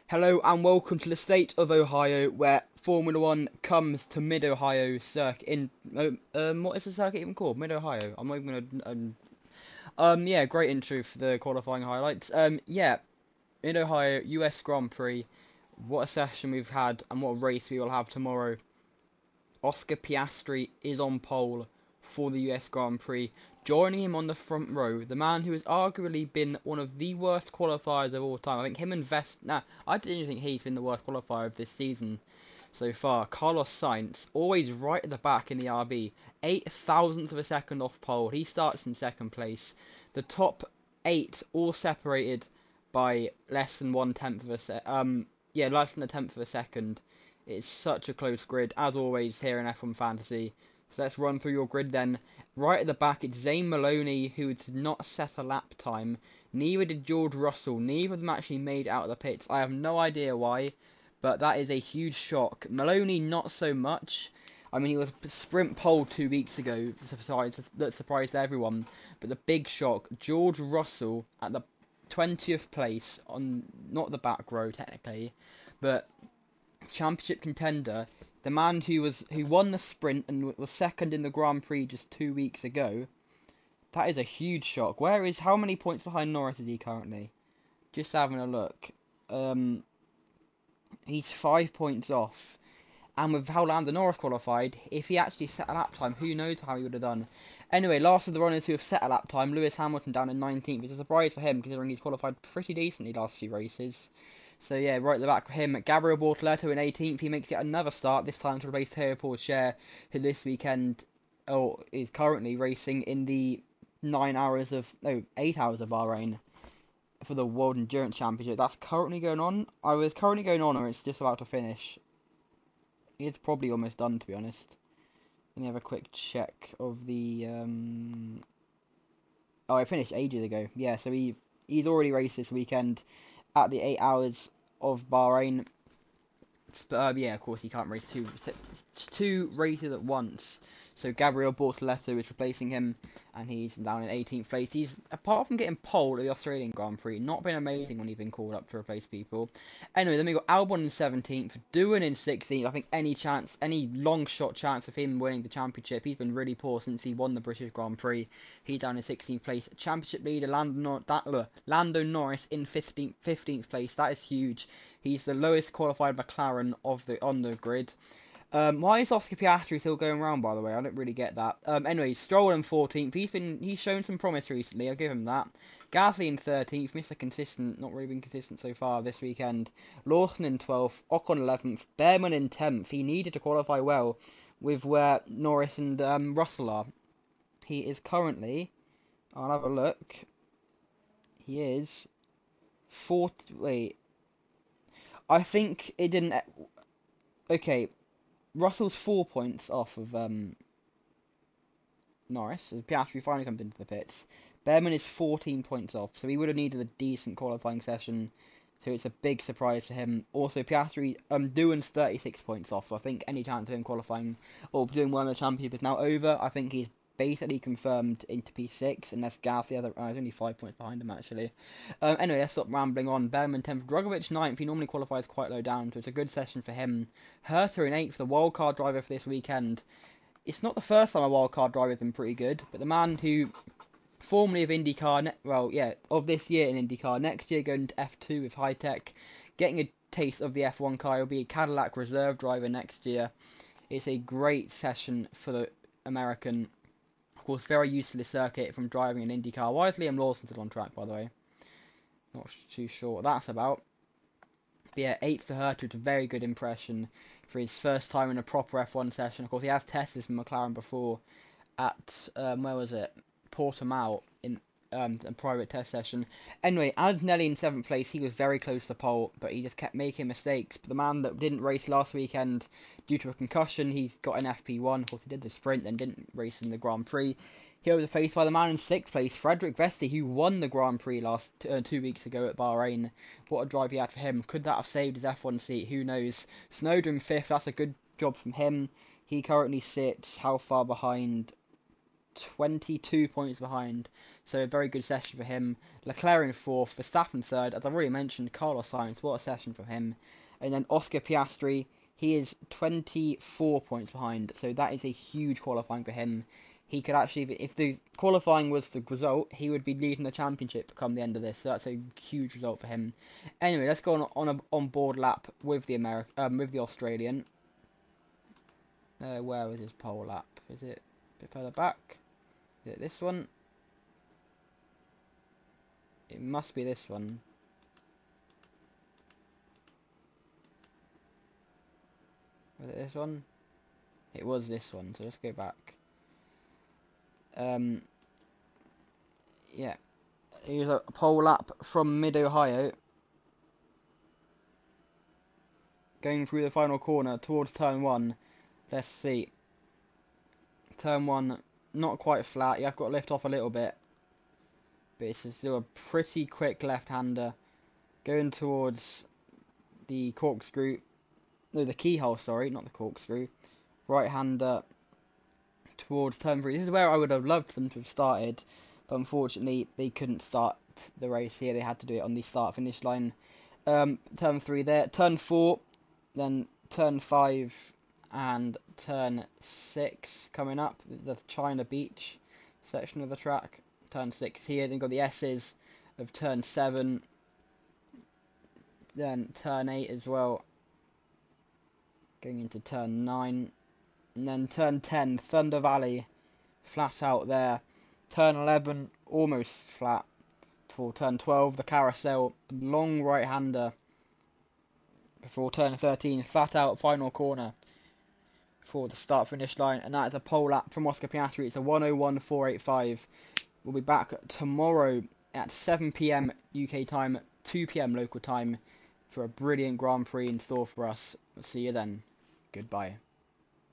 Hello and welcome to the state of Ohio, where Formula One comes to Mid-Ohio circuit. What is the circuit even called? Mid-Ohio. I'm not even gonna. Yeah, great intro for the qualifying highlights. Yeah, Mid-Ohio US Grand Prix. What a session we've had, and what a race we will have tomorrow. Oscar Piastri is on pole for the US Grand Prix. Joining him on the front row, the man who has arguably been one of the worst qualifiers of all time. I think him and I didn't think he's been the worst qualifier of this season so far. Carlos Sainz, always right at the back in the RB. 8 thousandths of a second off pole. He starts in second place. The top 8 all separated by less than 1/10 of a less than a tenth of a second. It's such a close grid, as always, here in F1 Fantasy. So let's run through your grid then. Right at the back, it's Zane Maloney, who did not set a lap time. Neither did George Russell. Neither of them actually made it out of the pits. I have no idea why, but that is a huge shock. Maloney, not so much. I mean, he was sprint pole 2 weeks ago, that surprised everyone. But the big shock, George Russell at the 20th place, on not the back row technically, but championship contender, the man who won the sprint and was second in the Grand Prix just 2 weeks ago. That is a huge shock. How many points behind Norris is he currently? Just having a look. He's 5 points off. And with how Lando Norris qualified, if he actually set a lap time, who knows how he would have done. Anyway, last of the runners who have set a lap time, Lewis Hamilton down in 19th. It's a surprise for him, considering he's qualified pretty decently last few races. So yeah, right at the back for him, Gabriel Bortoleto in 18th. He makes yet another start, this time to replace Teo Pourchaire, who this weekend, is currently racing in the 8 hours of Bahrain for the World Endurance Championship. That's currently going on. Either it's currently going on or it's just about to finish. It's probably almost done, to be honest. Let me have a quick check of the. Oh, it finished ages ago. Yeah, so he's already raced this weekend at the 8 hours of Bahrain. But yeah, of course he can't race two races at once. So Gabriel Bortoleto is replacing him, and he's down in 18th place. He's, apart from getting pole at the Australian Grand Prix, not been amazing when he's been called up to replace people. Anyway, then we got Albon in 17th, Doohan in 16th. I think any long shot chance of him winning the championship. He's been really poor since he won the British Grand Prix. He's down in 16th place. Championship leader Lando Norris in 15th place. That is huge. He's the lowest qualified McLaren on the grid. Why is Oscar Piastri still going around, by the way? I don't really get that. Anyway, Stroll in 14th. He's shown some promise recently. I'll give him that. Gasly in 13th. Mr. Consistent. Not really been consistent so far this weekend. Lawson in 12th. Ocon 11th. Behrman in 10th. He needed to qualify well with where Norris and Russell are. He is currently... I'll have a look. He is... 40... Wait. I think it didn't... Okay. Russell's 4 points off of Norris, as Piastri finally comes into the pits. Behrman is 14 points off, so he would have needed a decent qualifying session, so it's a big surprise for him. Also, Piastri, Doohan's 36 points off, so I think any chance of him qualifying or doing well in the championship is now over. I think he's basically confirmed into P6, unless Gasly he's only 5 points behind him, actually. Anyway, let's stop rambling on. Behrman 10th, Drugovich 9th. He normally qualifies quite low down, so it's a good session for him. Herta in 8th, the wildcard driver for this weekend. It's not the first time a wildcard driver has been pretty good, but the man who, formerly of IndyCar, of this year in IndyCar, next year going to F2 with High Tech, getting a taste of the F1 car. He'll be a Cadillac reserve driver next year. It's a great session for the American. Of course, very used to the circuit from driving an IndyCar. Why is Liam Lawson still on track, by the way? Not too sure what that's about. But yeah, 8th for Herta, it's a very good impression for his first time in a proper F1 session. Of course, he has tested from McLaren before at, where was it? Portimao in a private test session. Anyway, Antonelli in 7th place. He was very close to pole, but he just kept making mistakes. But the man that didn't race last weekend due to a concussion, he's got an FP1. Of course, he did the sprint and didn't race in the Grand Prix. He was replaced by the man in 6th place, Frederick Vesti, who won the Grand Prix 2 weeks ago at Bahrain. What a drive he had for him. Could that have saved his F1 seat? Who knows? Snowden in 5th. That's a good job from him. He currently sits how far behind? 22 points behind. So a very good session for him. Leclerc in 4th, Verstappen 3rd. As I've already mentioned, Carlos Sainz, what a session for him. And then Oscar Piastri, he is 24 points behind. So that is a huge qualifying for him. He could actually, if the qualifying was the result, he would be leading the championship come the end of this. So that's a huge result for him. Anyway, let's go on a on-board lap with the with the Australian. Where was his pole lap? Is it a bit further back? Is it this one? It must be this one. Was it this one? It was this one, so let's go back. Yeah. Here's a pole lap from mid-Ohio. Going through the final corner towards turn 1. Let's see. Turn 1, not quite flat. You have got to lift off a little bit. But it's still a pretty quick left-hander. Going towards the corkscrew. No, the keyhole, sorry, not the corkscrew. Right-hander towards turn 3. This is where I would have loved them to have started. But unfortunately, they couldn't start the race here. They had to do it on the start-finish line. Turn 3 there. Turn 4. Then turn 5 and turn 6 coming up. The China Beach section of the track. Turn 6 here. Then got the S's of turn 7. Then turn 8 as well. Going into turn 9. And then turn 10, Thunder Valley. Flat out there. Turn 11, almost flat. For turn 12, the carousel. Long right-hander. Before turn 13, flat out final corner for the start finish line, and that is a pole lap from Oscar Piastri. It's a 1:01.485. We'll be back tomorrow at 7 PM UK time, 2 PM local time for a brilliant Grand Prix in store for us. We'll see you then. Goodbye.